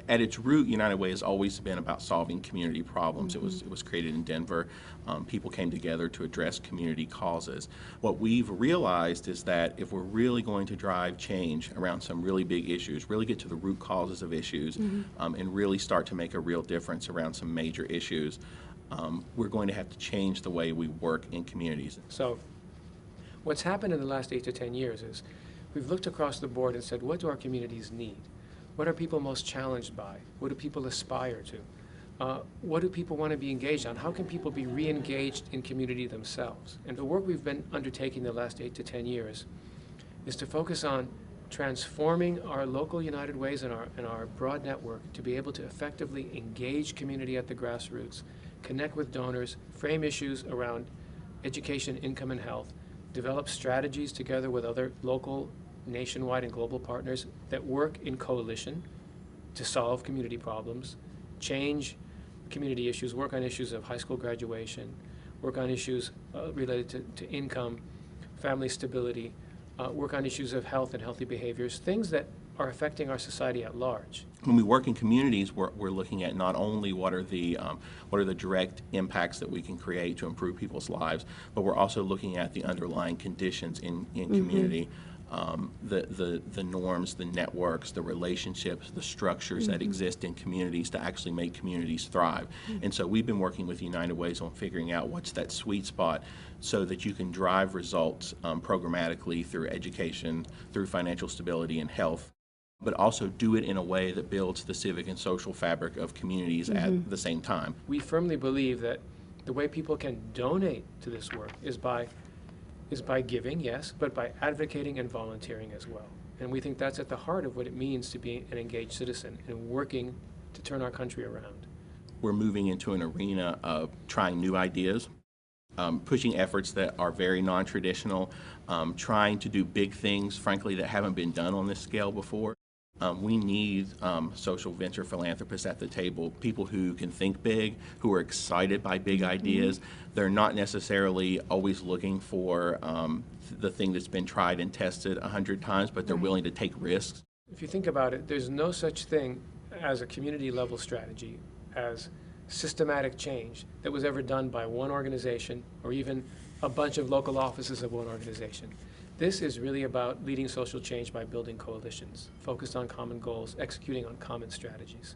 at its root, United Way has always been about solving community problems. Mm-hmm. It was created in Denver. People came together to address community causes. What we've realized is that if we're really going to drive change around some really big issues, really get to the root causes of issues, Mm-hmm. and really start to make a real difference around some major issues, we're going to have to change the way we work in communities. So what's happened in the last 8 to 10 years is we've looked across the board and said, what do our communities need? What are people most challenged by? What do people aspire to? What do people want to be engaged on? How can people be re-engaged in community themselves? And the work we've been undertaking the last 8 to 10 years is to focus on transforming our local United Ways and our broad network to be able to effectively engage community at the grassroots, connect with donors, frame issues around education, income, and health, develop strategies together with other local, nationwide, and global partners that work in coalition to solve community problems, change community issues, work on issues of high school graduation, work on issues related to income, family stability, work on issues of health and healthy behaviors, things that are affecting our society at large. When we work in communities, we're looking at not only what are the direct impacts that we can create to improve people's lives, but we're also looking at the underlying conditions in community, the norms, the networks, the relationships, the structures that exist in communities to actually make communities thrive. And so we've been working with United Ways on figuring out what's that sweet spot so that you can drive results programmatically through education, through financial stability and health, but also do it in a way that builds the civic and social fabric of communities at the same time. We firmly believe that the way people can donate to this work is by giving, yes, but by advocating and volunteering as well. And we think that's at the heart of what it means to be an engaged citizen and working to turn our country around. We're moving into an arena of trying new ideas, pushing efforts that are very non-traditional, trying to do big things, frankly, that haven't been done on this scale before. We need social venture philanthropists at the table, people who can think big, who are excited by big ideas. They're not necessarily always looking for the thing that's been tried and tested 100 times, but they're willing to take risks. If you think about it, there's no such thing as a community level strategy, as systematic change that was ever done by one organization or even a bunch of local offices of one organization. This is really about leading social change by building coalitions, focused on common goals, executing on common strategies.